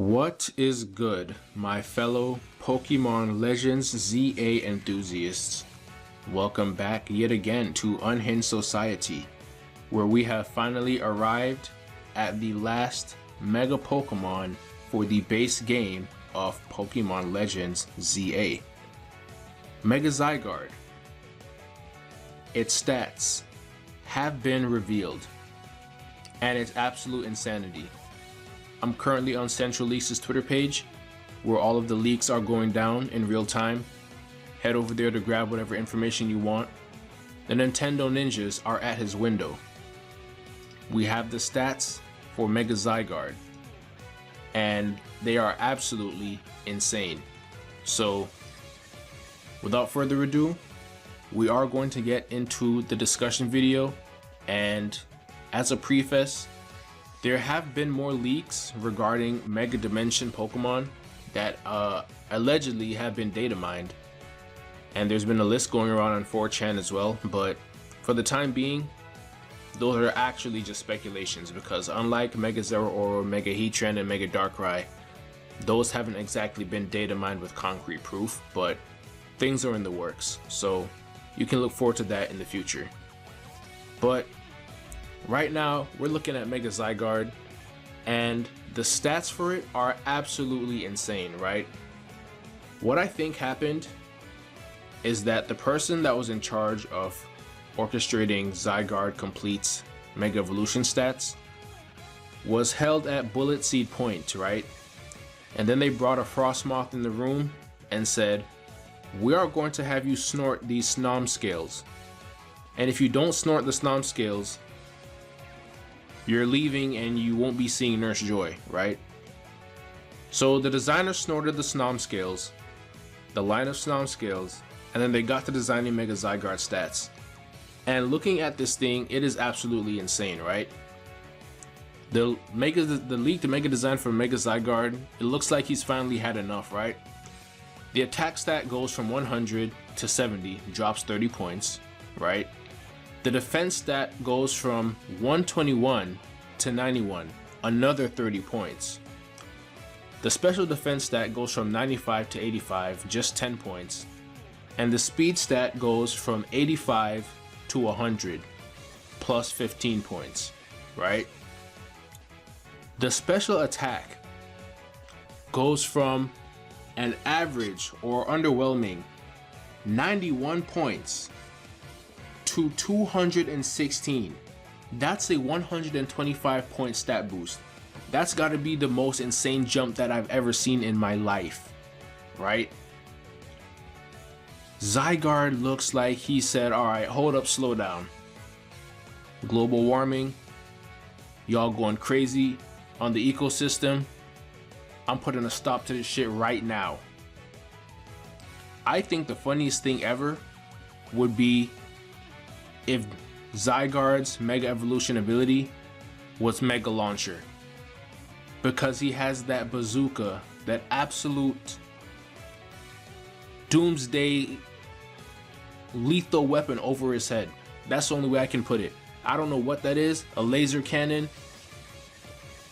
What is good, my fellow Pokemon Legends ZA enthusiasts? Welcome back yet again to Unhinged Society, where we have finally arrived at the last Mega Pokemon for the base game of Pokemon Legends ZA. Mega Zygarde. Its stats have been revealed, and it's absolute insanity. I'm currently on Central Leaks' Twitter page, where all of the leaks are going down in real time. Head over there to grab whatever information you want. The Nintendo ninjas are at his window. We have the stats for Mega Zygarde, and they are absolutely insane. So, without further ado, we are going to get into the discussion video, and as a preface, there have been more leaks regarding Mega Dimension Pokemon that allegedly have been data mined, and there's been a list going around on 4chan as well, but for the time being, those are actually just speculations, because unlike Mega Zeraora, Mega Heatran, and Mega Darkrai, those haven't exactly been data mined with concrete proof, but things are in the works, so you can look forward to that in the future. But right now, we're looking at Mega Zygarde, and the stats for it are absolutely insane, right? What I think happened is that the person that was in charge of orchestrating Zygarde Complete's Mega Evolution stats was held at Bullet Seed Point, right? And then they brought a Frostmoth in the room and said, "We are going to have you snort these Snom scales. And if you don't snort the Snom scales, you're leaving and you won't be seeing Nurse Joy," right? So the designer snorted the Snom scales, the line of Snom scales, and then they got to designing Mega Zygarde stats. And looking at this thing, it is absolutely insane, right? The leaked Mega design for Mega Zygarde, it looks like he's finally had enough, right? The attack stat goes from 100 to 70, drops 30 points, right? The defense stat goes from 121 to 91, another 30 points. The special defense stat goes from 95 to 85, just 10 points. And the speed stat goes from 85 to 100, plus 15 points, right? The special attack goes from an average or underwhelming 91 points to 216. That's a 125 point stat boost. That's got to be the most insane jump that I've ever seen in my life, right? Zygarde looks like he said, "All right, hold up, slow down. Global warming, y'all going crazy on the ecosystem. I'm putting a stop to this shit right now." I think the funniest thing ever would be if Zygarde's Mega Evolution ability was Mega Launcher, because he has that bazooka, that absolute doomsday lethal weapon over his head. That's the only way I can put it. I don't know what that is. A laser cannon.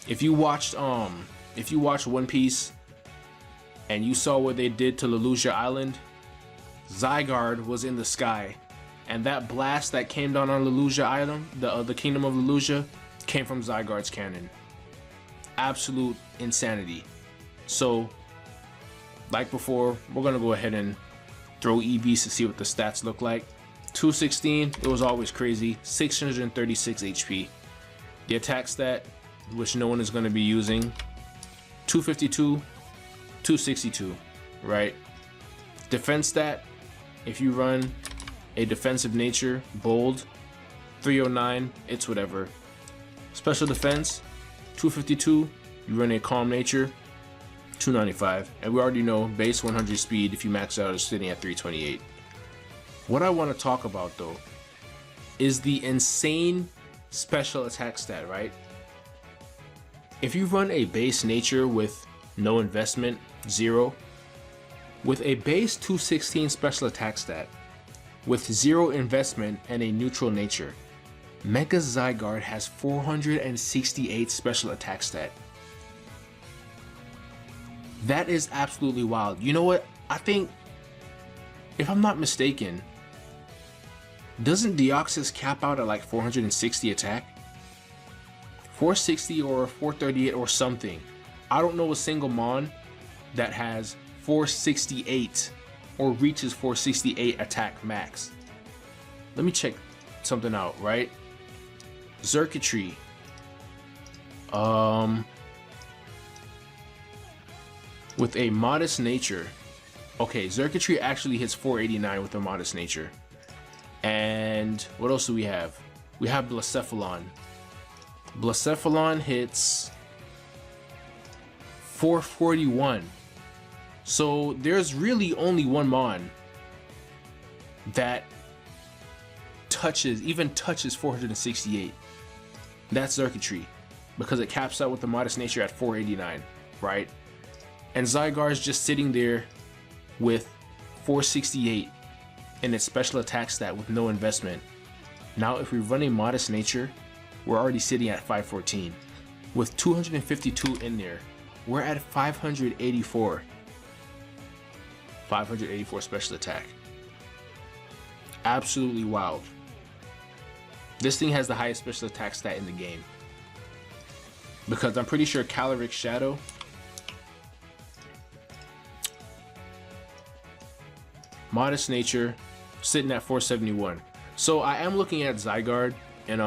If you watched One Piece and you saw what they did to Lelouch Island, Zygarde was in the sky, and that blast that came down on Lelouch Island, the Kingdom of Lelouch, came from Zygarde's cannon. Absolute insanity. So, like before, we're gonna go ahead and throw EVs to see what the stats look like. 216, it was always crazy. 636 HP. The attack stat, which no one is gonna be using, 252, 262, right? Defense stat, if you run a defensive nature, bold, 309, it's whatever. Special defense, 252, you run a calm nature, 295, and we already know base 100 speed if you max out is sitting at 328. What I want to talk about though is the insane special attack stat, right? If you run a base nature with no investment, 0, with a base 216 special attack stat, with 0 investment and a neutral nature, Mega Zygarde has 468 special attack stat. That is absolutely wild. You know what? I think, if I'm not mistaken, doesn't Deoxys cap out at like 460 attack? 460 or 438 or something. I don't know a single Mon that has 468 or reaches 468 attack max. Let me check something out, right? Xurkitree. With a modest nature. Okay, Xurkitree actually hits 489 with a modest nature. And what else do we have? We have Blacephalon. Blacephalon hits 441. So there's really only one Mon that even touches 468. That's Xurkitree, because it caps out with the modest nature at 489, right? And Zygarde is just sitting there with 468 in its special attack stat with no investment. Now if we run a modest nature, we're already sitting at 514. With 252 in there, we're at 584. 584 special attack. Absolutely wild. This thing has the highest special attack stat in the game, because I'm pretty sure Caloric Shadow modest nature sitting at 471. So I am looking at Zygarde in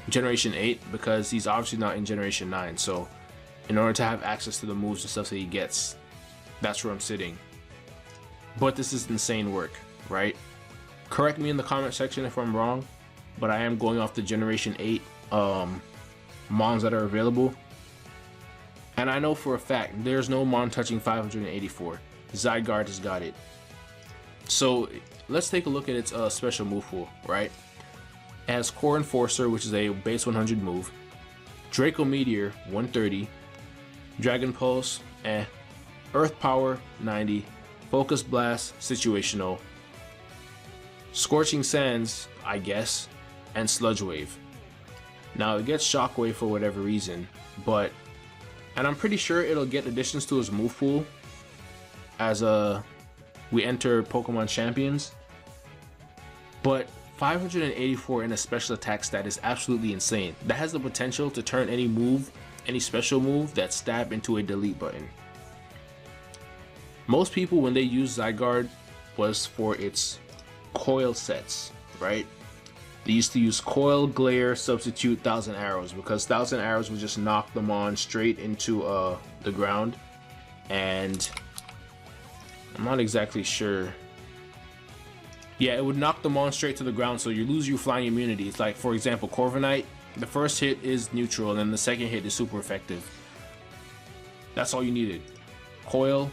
generation 8, because he's obviously not in generation 9. So in order to have access to the moves and stuff that he gets, that's where I'm sitting. But this is insane work, right? Correct me in the comment section if I'm wrong, but I am going off the generation 8 Mons that are available. And I know for a fact there's no Mon touching 584. Zygarde has got it. So let's take a look at its special move pool, right? It has Core Enforcer, which is a base 100 move. Draco Meteor, 130. Dragon Pulse, Earth Power, 90. Focus Blast, situational. Scorching Sands, I guess, and Sludge Wave. Now it gets Shockwave for whatever reason, and I'm pretty sure it'll get additions to its move pool as we enter Pokemon Champions. But 584 in a special attack stat is absolutely insane. That has the potential to turn any move, any special move, that stab into a delete button. Most people, when they use Zygarde, was for its coil sets, right? They used to use Coil, Glare, Substitute, Thousand Arrows, because Thousand Arrows would just knock them on straight into the ground. And I'm not exactly sure. Yeah, it would knock them on straight to the ground, so you lose your flying immunity. It's like, for example, Corviknight, the first hit is neutral, and then the second hit is super effective. That's all you needed. Coil,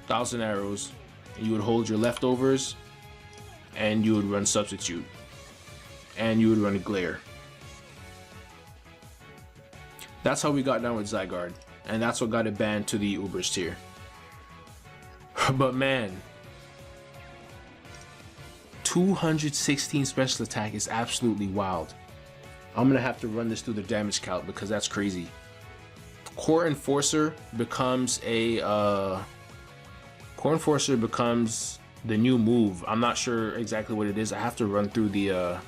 Thousand Arrows, and you would hold your leftovers, and you would run Substitute, and you would run a Glare. That's how we got down with Zygarde, and that's what got it banned to the Ubers tier. But man, 216 special attack is absolutely wild. I'm gonna have to run this through the damage calc, because that's crazy. Core Enforcer becomes the new move. I'm not sure exactly what it is. I have to run through the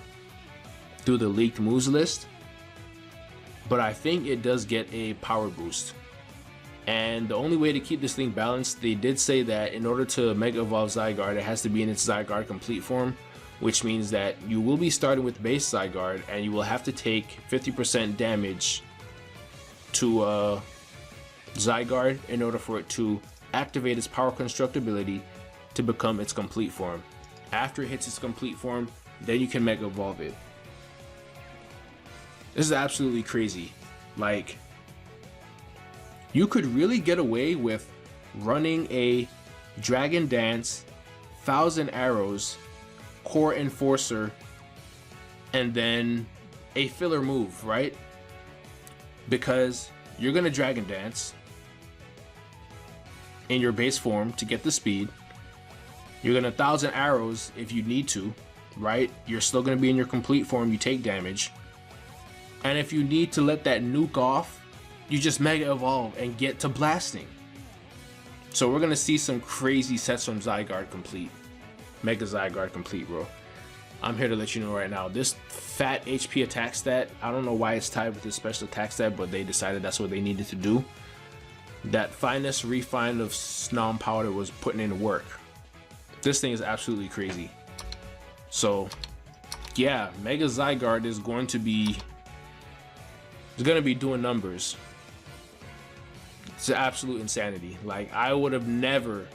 leaked moves list, but I think it does get a power boost. And the only way to keep this thing balanced, they did say that in order to Mega Evolve Zygarde, it has to be in its Zygarde complete form, which means that you will be starting with base Zygarde, and you will have to take 50% damage to Zygarde in order for it to activate its Power Construct ability to become its complete form. After it hits its complete form, then you can Mega Evolve it. This is absolutely crazy. Like, you could really get away with running a Dragon Dance, Thousand Arrows, Core Enforcer, and then a filler move, right? Because you're gonna Dragon Dance in your base form to get the speed. You're gonna Thousand Arrows if you need to, right? You're still gonna be in your complete form, you take damage. And if you need to let that nuke off, you just Mega Evolve and get to blasting. So we're gonna see some crazy sets from Zygarde complete. Mega Zygarde complete, bro. I'm here to let you know right now, this fat HP attack stat, I don't know why it's tied with this special attack stat, but they decided that's what they needed to do. That finest refine of Snom powder was putting in work. This thing is absolutely crazy. So yeah, Mega Zygarde is going to be doing numbers. It's absolute insanity. Like, I would have never,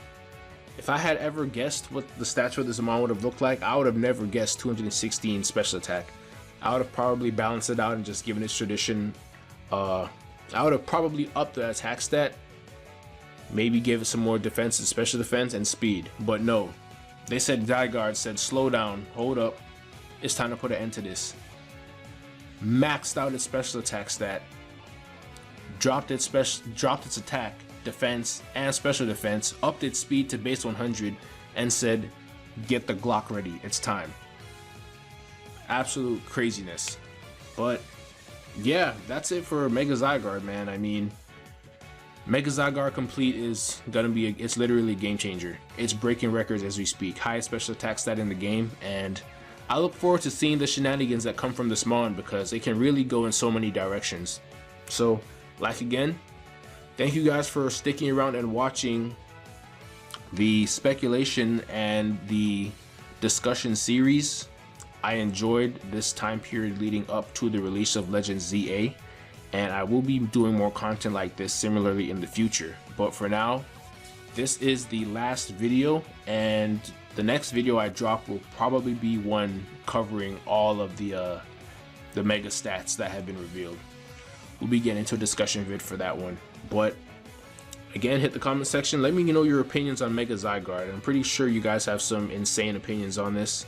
if I had ever guessed what the stats for this Amon would have looked like, I would have never guessed 216 special attack. I would have probably balanced it out and just given its tradition. I would have probably upped the attack stat, maybe give it some more defense and special defense and speed. But no, they said, Zygarde said, slow down, hold up, it's time to put an end to this. Maxed out its special attack stat, dropped its attack, defense, and special defense, upped its speed to base 100, and said, get the Glock ready, it's time. Absolute craziness. But yeah, that's it for Mega Zygarde, man. I mean, Mega Zygarde complete is gonna be it's literally a game changer. It's breaking records as we speak. Highest special attack stat in the game, and I look forward to seeing the shenanigans that come from this Mon, because it can really go in so many directions. So, like again, thank you guys for sticking around and watching the speculation and the discussion series. I enjoyed this time period leading up to the release of Legends ZA, and I will be doing more content like this similarly in the future. But for now, this is the last video, and the next video I drop will probably be one covering all of the mega stats that have been revealed. We'll be getting into a discussion vid for that one. But again, hit the comment section, let me know your opinions on Mega Zygarde. I'm pretty sure you guys have some insane opinions on this,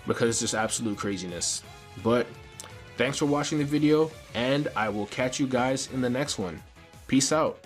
because it's just absolute craziness. But thanks for watching the video, and I will catch you guys in the next one. Peace out.